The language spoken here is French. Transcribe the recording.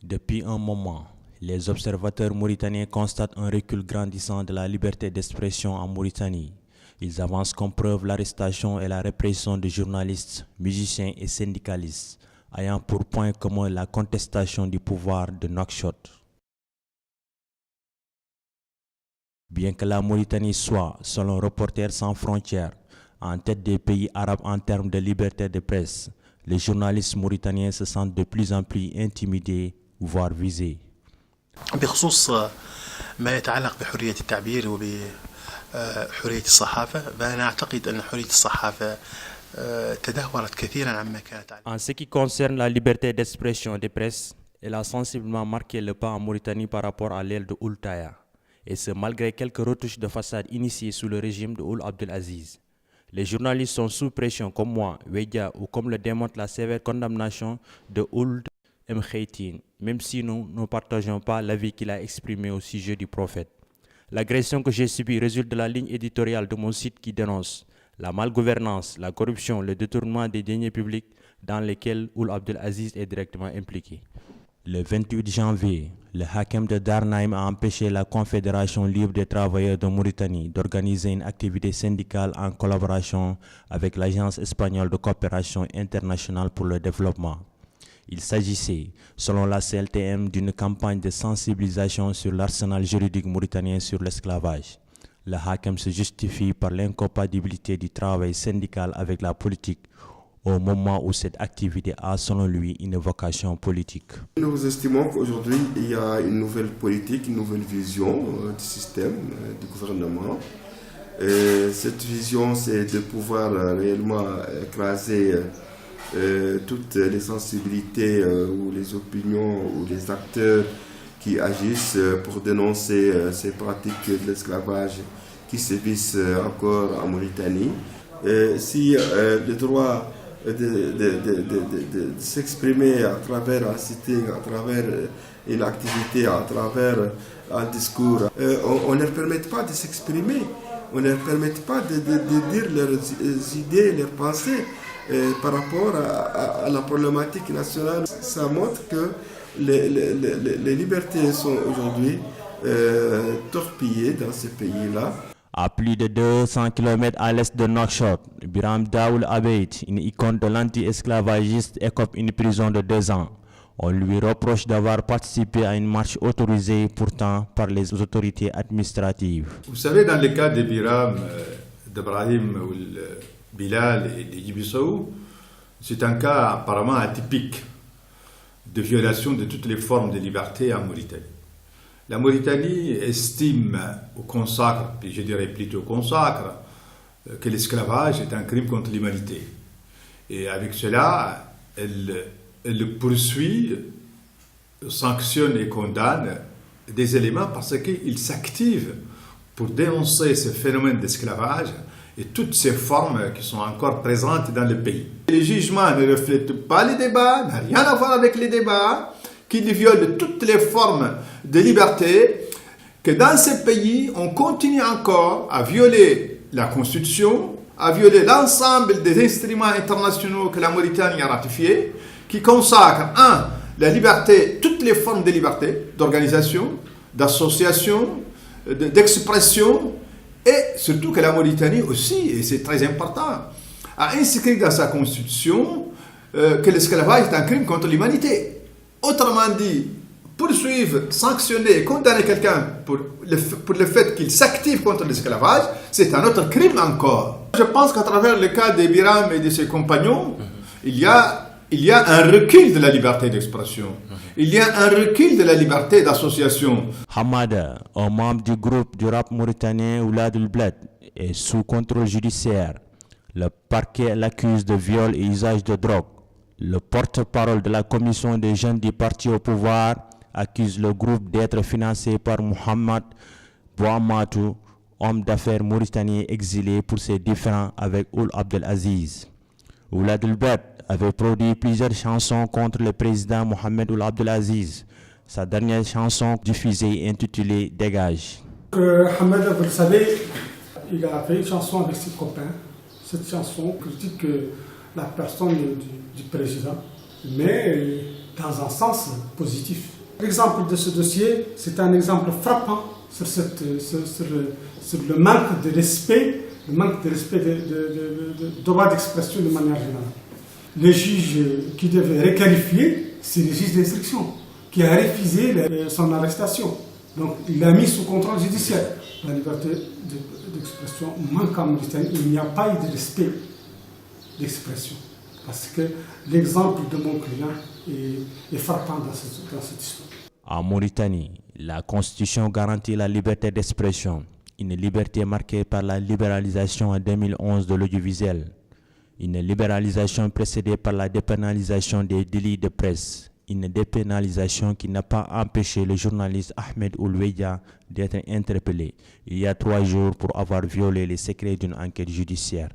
Depuis un moment, les observateurs mauritaniens constatent un recul grandissant de la liberté d'expression en Mauritanie. Ils avancent comme preuve l'arrestation et la répression de journalistes, musiciens et syndicalistes, ayant pour point commun la contestation du pouvoir de Nouakchott. Bien que la Mauritanie soit, selon Reporters sans frontières, en tête des pays arabes en termes de liberté de presse, les journalistes mauritaniens se sentent de plus en plus intimidés, voire visés. بخصوص ما يتعلق بحرية التعبير وبحرية الصحافة فأنا أعتقد أن حرية الصحافة تدهورت كثيرا عما كانت عليه. En ce qui concerne la liberté d'expression des presse, elle a sensiblement marqué le pas en Mauritanie par rapport à l'ère de Ould Taya, et ce malgré quelques retouches de façade initiées sous le régime de Ould Abdelaziz. Les journalistes sont sous pression comme moi, Wedia, ou comme le démontre la sévère condamnation de Ould Mkhaytine, même si nous ne partageons pas l'avis qu'il a exprimé au sujet du prophète. L'agression que j'ai subie résulte de la ligne éditoriale de mon site qui dénonce la malgouvernance, la corruption, le détournement des deniers publics dans lesquels Ould Abdelaziz est directement impliqué. Le 28 janvier, le Hakem de Darnaïm a empêché la Confédération libre des travailleurs de Mauritanie d'organiser une activité syndicale en collaboration avec l'Agence espagnole de coopération internationale pour le développement. Il s'agissait, selon la CLTM, d'une campagne de sensibilisation sur l'arsenal juridique mauritanien sur l'esclavage. Le Hakem se justifie par l'incompatibilité du travail syndical avec la politique, au moment où cette activité a, selon lui, une vocation politique. Nous estimons qu'aujourd'hui, il y a une nouvelle politique, une nouvelle vision du système, du gouvernement. Et cette vision, c'est de pouvoir réellement écraser toutes les sensibilités ou les opinions ou les acteurs qui agissent pour dénoncer ces pratiques de l'esclavage qui sévissent encore en Mauritanie. Si le droit de s'exprimer à travers un sitting, à travers une activité, à travers un discours, on ne leur permet pas de s'exprimer, on ne leur permet pas de dire leurs idées, leurs pensées par rapport à la problématique nationale. Ça montre que les libertés sont aujourd'hui torpillées dans ces pays-là. À plus de 200 km à l'est de Nouakchott, Biram Daoul Abeid, une icône de l'anti-esclavagiste, écope une prison de 2 ans. On lui reproche d'avoir participé à une marche autorisée pourtant par les autorités administratives. Vous savez, dans le cas de Biram, d'Ibrahim, Bilal et de Yibissou, c'est un cas apparemment atypique de violation de toutes les formes de liberté en Mauritanie. La Mauritanie estime ou consacre, puis je dirais plutôt consacre, que l'esclavage est un crime contre l'humanité. Et avec cela, elle poursuit, sanctionne et condamne des éléments parce qu'ils s'activent pour dénoncer ce phénomène d'esclavage et toutes ces formes qui sont encore présentes dans le pays. Les jugements ne reflètent pas les débats, n'ont rien à voir avec les débats, qu'ils violent toutes les formes de liberté, que dans ces pays, on continue encore à violer la Constitution, à violer l'ensemble des instruments internationaux que la Mauritanie a ratifiés, qui consacrent, la liberté, toutes les formes de liberté, d'organisation, d'association, d'expression, et surtout que la Mauritanie aussi, et c'est très important, a inscrit dans sa Constitution que l'esclavage est un crime contre l'humanité. Autrement dit, poursuivre, sanctionner et condamner quelqu'un pour le fait qu'il s'active contre l'esclavage, c'est un autre crime encore. Je pense qu'à travers le cas de Biram et de ses compagnons, il y a un recul de la liberté d'expression. Il y a un recul de la liberté d'association. Hamada, un membre du groupe du rap mauritanien Oulad El Bled, est sous contrôle judiciaire. Le parquet l'accuse de viol et usage de drogue. Le porte-parole de la commission des jeunes du parti au pouvoir accuse le groupe d'être financé par Mohamed Bouamatou, homme d'affaires mauritanien exilé pour ses différends avec Ould Abdelaziz. Oulad El Bled avait produit plusieurs chansons contre le président Mohamed Ould Abdelaziz. Sa dernière chanson diffusée intitulée Dégage. Hamada, vous le savez, il a fait une chanson avec ses copains. Cette chanson critique la personne du président, mais dans un sens positif. L'exemple de ce dossier, c'est un exemple frappant sur le manque de respect, de droit d'expression de manière générale. Le juge qui devait requalifier, c'est le juge d'instruction, qui a refusé son arrestation. Donc il l'a mis sous contrôle judiciaire. La liberté d'expression manque en Mauritanie, il n'y a pas eu de respect d'expression. Parce que l'exemple de mon client est frappant dans cette histoire. En Mauritanie, la Constitution garantit la liberté d'expression, une liberté marquée par la libéralisation en 2011 de l'audiovisuel, une libéralisation précédée par la dépénalisation des délits de presse, une dépénalisation qui n'a pas empêché le journaliste Ahmed Oulwedia d'être interpellé il y a 3 jours pour avoir violé les secrets d'une enquête judiciaire.